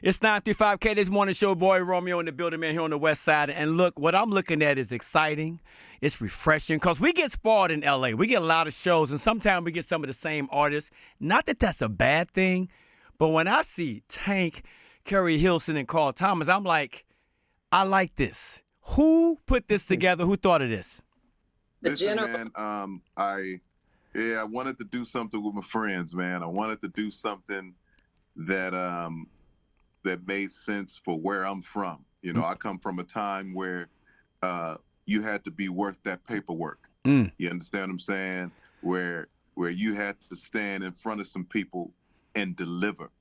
It's 935K this morning show. Boy Romeo in the building, man, here on the west side. And look, what I'm looking at is exciting. It's refreshing because we get spoiled in LA. We get a lot of shows, and sometimes we get some of the same artists. Not that that's a bad thing, but when I see Tank, Keri Hilson, and Carl Thomas, I'm like, I like this. Who put this together? Who thought of this? Listen, man, I wanted to do something with my friends, man. I wanted to do something that that made sense for where I'm from. You know, I come from a time where you had to be worth that paperwork. You understand what I'm saying? Where you had to stand in front of some people and deliver.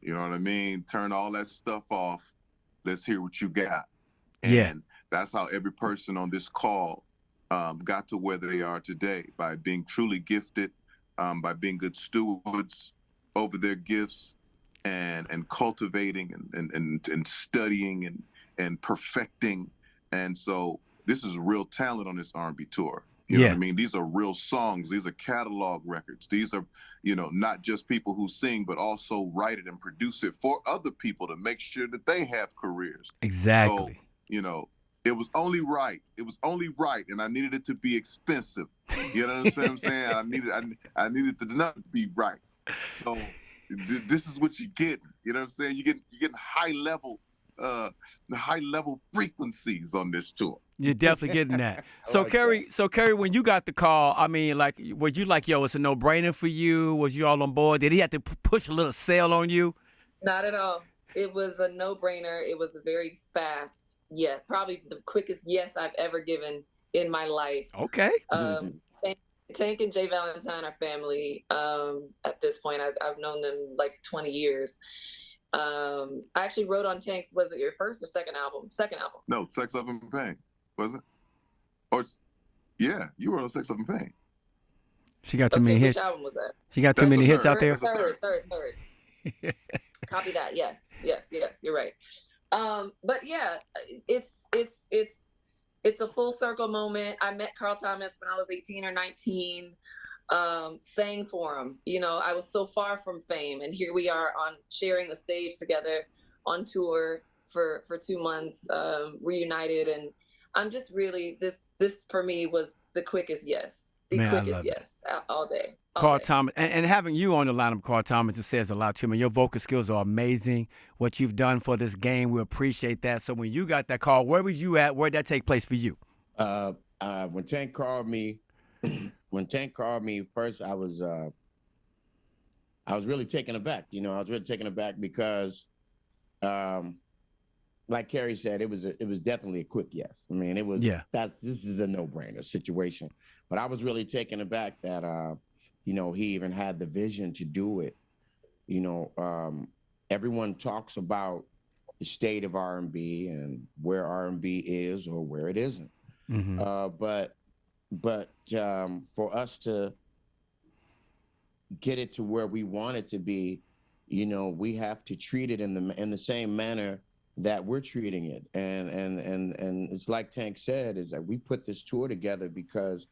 You know what I mean? Turn all that stuff off. Let's hear what you got. And that's how every person on this call got to where they are today, by being truly gifted, by being good stewards over their gifts, and cultivating and studying and perfecting. And so this is real talent on this R&B tour. You know what I mean? These are real songs. These are catalog records. These are, you know, not just people who sing, but also write it and produce it for other people to make sure that they have careers. Exactly. So, you know, it was only right. It was only right, and I needed it to be expensive. You know what I'm saying? I needed to not be right. So this is what you get. You know what I'm saying? You getting high level frequencies on this tour. You're definitely getting that. So Keri, when you got the call, I mean, like, was you like, yo, it's a no-brainer for you? Was you all on board? Did he have to push a little sale on you? Not at all. It was a no-brainer. It was a very fast yes, probably the quickest yes I've ever given in my life. Okay. Tank and Jay Valentine are family. At this point, I've known them like 20 years. I actually wrote on Tank's, was it your first or second album? Second album. No, Sex, Love, and Pain, was it? Or yeah, you were on Sex, Love, and Pain. She got too many hits. Which album was that? She got too many hits out there. Third. Copy that. Yes, you're right. But yeah, it's a full circle moment. I met Carl Thomas when I was 18 or 19. Sang for him. You know, I was so far from fame, and here we are on sharing the stage together on tour for 2 months, reunited. And I'm just really, this for me was the quickest yes. Quickest yes, all day. Carl Thomas, and having you on the lineup, Carl Thomas, it says a lot to me. Your vocal skills are amazing. What you've done for this game, we appreciate that. So when you got that call, where was you at? Where did that take place for you? When Tank called me, first, I was really taken aback. You know, I was really taken aback because, like Keri said, it was definitely a quick yes. I mean, it was. Yeah. This is a no-brainer situation. But I was really taken aback that, you know, he even had the vision to do it. You know, everyone talks about the state of R&B and where R&B is or where it isn't. But for us to get it to where we want it to be, you know, we have to treat it in the same manner that we're treating it. And it's like Tank said, is that we put this tour together because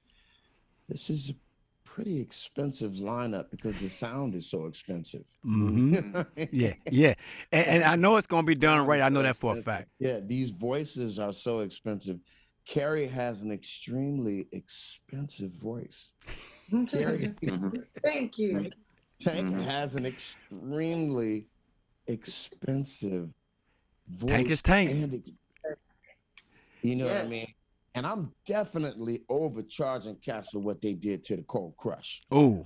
this is a pretty expensive lineup because the sound is so expensive. Yeah. And I know it's going to be done right. I know that for a fact. Yeah, these voices are so expensive. Keri has an extremely expensive voice. Keri, thank you. Tank has an extremely expensive voice. Tank is Tank. You know what I mean? And I'm definitely overcharging cats for what they did to the Cold Crush. Oh.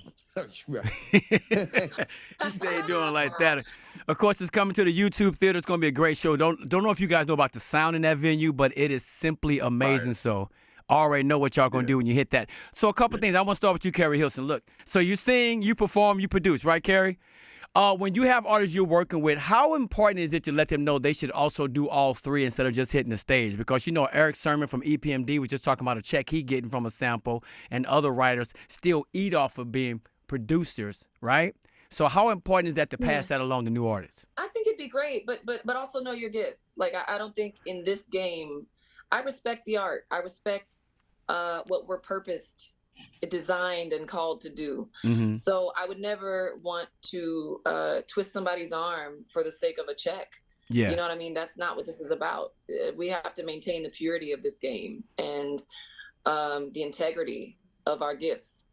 Right. You say it doing like that. Of course, it's coming to the YouTube theater. It's going to be a great show. Don't know if you guys know about the sound in that venue, but it is simply amazing. Right. So I already know what y'all going to do when you hit that. So a couple things. I want to start with you, Keri Hilson. Look, so you sing, you perform, you produce, right, Keri? When you have artists you're working with, how important is it to let them know they should also do all three instead of just hitting the stage? Because, you know, Eric Sermon from EPMD was just talking about a check he getting from a sample, and other writers still eat off of being producers, right? So how important is that to pass that along to new artists? I think it'd be great, but also know your gifts. Like, I don't think in this game, I respect the art. I respect what we're purposed, designed, and called to do. So I would never want to twist somebody's arm for the sake of a check. Yeah. You know what I mean? That's not what this is about. We have to maintain the purity of this game and the integrity of our gifts.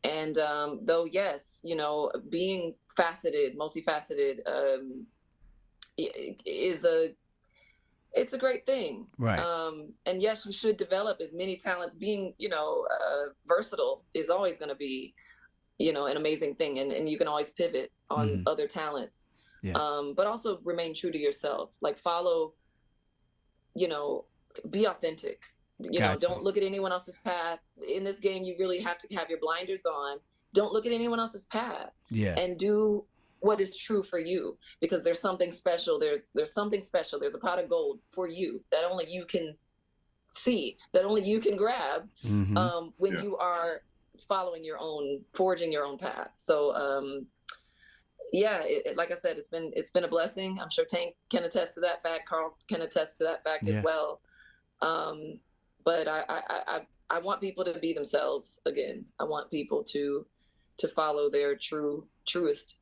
And though, yes, you know, being faceted, multifaceted is it's a great thing. Right. And yes, you should develop as many talents. Being, you know, versatile is always going to be, you know, an amazing thing. And you can always pivot on other talents. Yeah. But also remain true to yourself. Like follow, you know, be authentic. You know, don't look at anyone else's path. In this game, you really have to have your blinders on. Don't look at anyone else's path. Yeah. And do what is true for you, because there's something special. There's something special. There's a pot of gold for you that only you can see, that only you can grab when you are following your own, forging your own path. So, yeah, like I said, it's been a blessing. I'm sure Tank can attest to that fact. Carl can attest to that fact as well. But I want people to be themselves again. I want people to follow their truest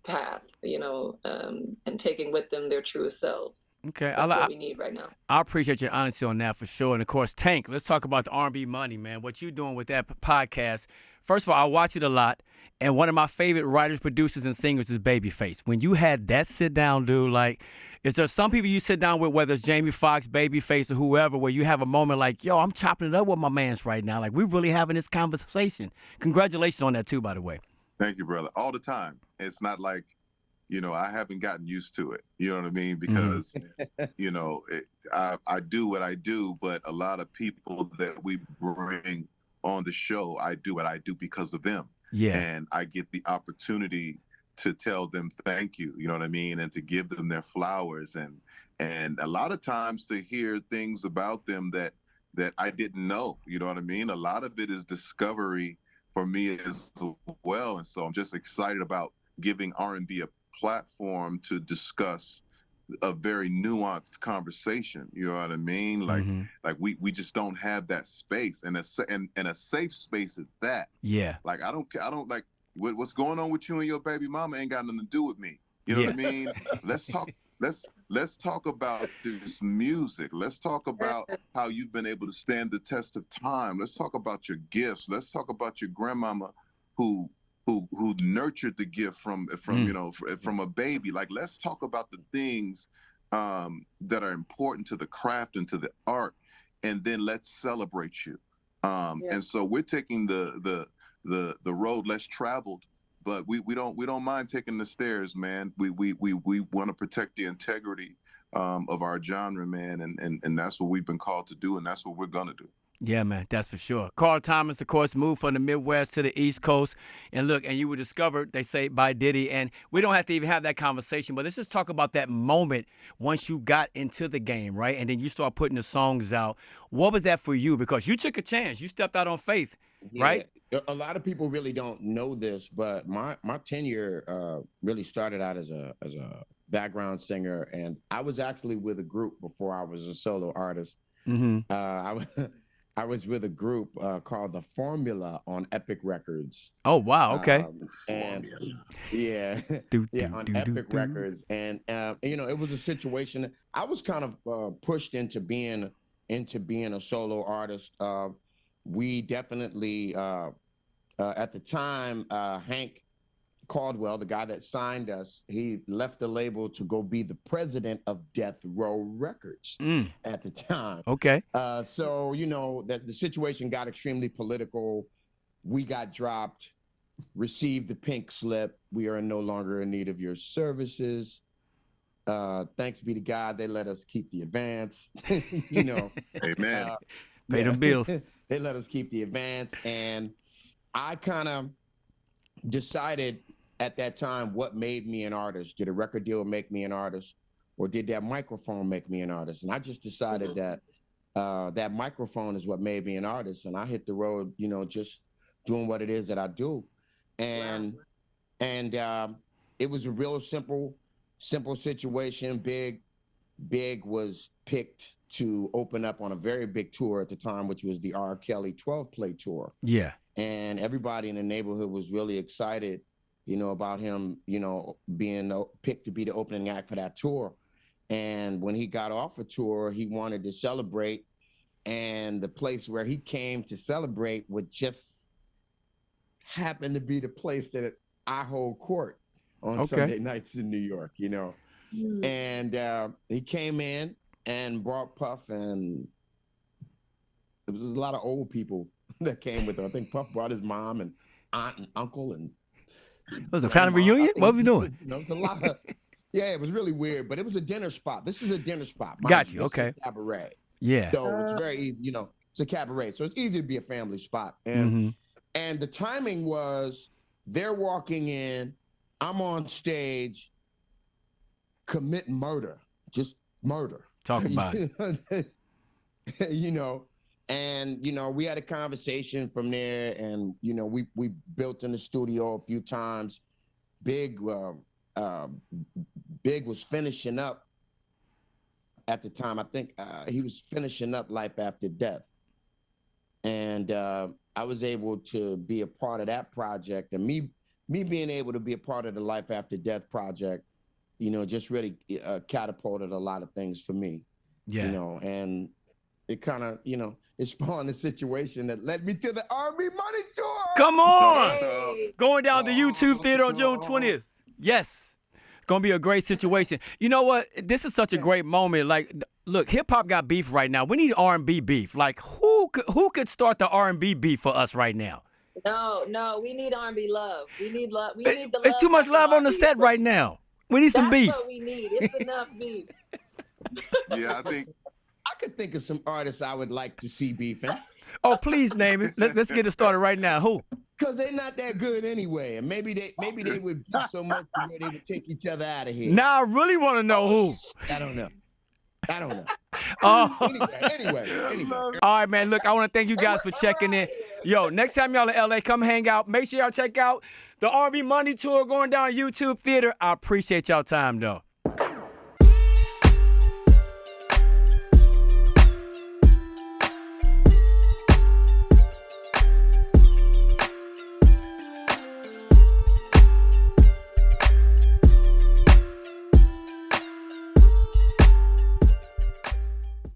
path, you know, and taking with them their truest selves. Okay, that's what we need right now. I appreciate your honesty on that for sure. And of course, Tank, let's talk about the R&B money, man. What you doing with that podcast? First of all, I watch it a lot, and one of my favorite writers, producers, and singers is Babyface. When you had that sit down, dude, like, is there some people you sit down with, whether it's Jamie Foxx, Babyface, or whoever, where you have a moment like, yo, I'm chopping it up with my mans right now. Like, we're really having this conversation. Congratulations on that too, by the way. Thank you, brother. All the time. It's not like, you know, I haven't gotten used to it. You know what I mean? Because, you know, I do what I do, but a lot of people that we bring on the show, I do what I do because of them. Yeah. And I get the opportunity to tell them thank you, you know what I mean? And to give them their flowers. And a lot of times to hear things about them that I didn't know, you know what I mean? A lot of it is discovery for me as well. And so I'm just excited about giving R&B a platform to discuss a very nuanced conversation. You know what I mean? Like, like we just don't have that space, and a safe space at that. Yeah. Like I don't like what's going on with you and your baby mama ain't got nothing to do with me. You know what I mean? Let's talk about this music. Let's talk about how you've been able to stand the test of time. Let's talk about your gifts. Let's talk about your grandmama who nurtured the gift from you know, from a baby. Like, let's talk about the things that are important to the craft and to the art, and then let's celebrate you. And so we're taking the road less traveled, but we don't mind taking the stairs, man. We want to protect the integrity of our genre, man, and that's what we've been called to do, and that's what we're gonna do. Yeah, man, that's for sure. Carl Thomas, of course, moved from the Midwest to the East Coast. And look, and you were discovered, they say, by Diddy. And we don't have to even have that conversation, but let's just talk about that moment once you got into the game, right? And then you start putting the songs out. What was that for you? Because you took a chance. You stepped out on faith, right? A lot of people really don't know this, but my tenure really started out as a background singer. And I was actually with a group before I was a solo artist. I was with a group called The Formula on Epic Records. Oh, wow. Okay. And on Epic Records. And, you know, it was a situation. I was kind of pushed into being a solo artist. We definitely, at the time, Hank Caldwell, the guy that signed us, he left the label to go be the president of Death Row Records at the time. Okay. So, you know, that the situation got extremely political. We got dropped, received the pink slip. We are no longer in need of your services. Thanks be to God, they let us keep the advance. You know. Amen. Pay them bills. They let us keep the advance. And I kind of decided at that time what made me an artist. Did a record deal make me an artist, or did that microphone make me an artist? And I just decided that that microphone is what made me an artist. And I hit the road, you know, just doing what it is that I do. And it was a real simple situation. Big was picked to open up on a very big tour at the time, which was the R. Kelly 12-play tour. Yeah. And everybody in the neighborhood was really excited, you know, about him, you know, being picked to be the opening act for that tour. And when he got off a tour, he wanted to celebrate. And the place where he came to celebrate would just happen to be the place that I hold court on Sunday nights in New York, you know. And he came in and brought Puff, and there was a lot of old people that came with him. I think Puff brought his mom and aunt and uncle. And it was a family reunion? What were we doing? You know, it was a lot of, yeah, it was really weird, but it was a dinner spot. This is a dinner spot. Got you, okay. Cabaret. Yeah. So it's very easy, you know, it's a cabaret. So it's easy to be a family spot. And and the timing was, they're walking in, I'm on stage, commit murder, just murder. Talk about it. You know, and, you know, we had a conversation from there, and, you know, we built in the studio a few times. Big was finishing up at the time. I think he was finishing up Life After Death. And I was able to be a part of that project, and me being able to be a part of the Life After Death project, you know, just really catapulted a lot of things for me. Yeah. You know, and it kind of, you know, it spawned a situation that led me to the R&B Money Tour. Come on! Hey. Going down the YouTube Theater on June 20th. Yes. It's going to be a great situation. You know what? This is such a great moment. Like, look, hip-hop got beef right now. We need R&B beef. Like, who could start the R&B beef for us right now? No, we need R&B love. We need love. We need the love. It's too much love on the set right now. We need some beef. That's what we need. It's enough beef. Yeah, I think I could think of some artists I would like to see beefing. Oh, please name it. Let's get it started right now. Who? Because they're not that good anyway, and maybe they would beef so much where they would take each other out of here. Now I really want to know who. I don't know. Oh. Anyway. All right, man. Look, I want to thank you guys for checking in. Yo, next time y'all in LA, come hang out. Make sure y'all check out the R&B Money Tour going down YouTube Theater. I appreciate y'all time, though.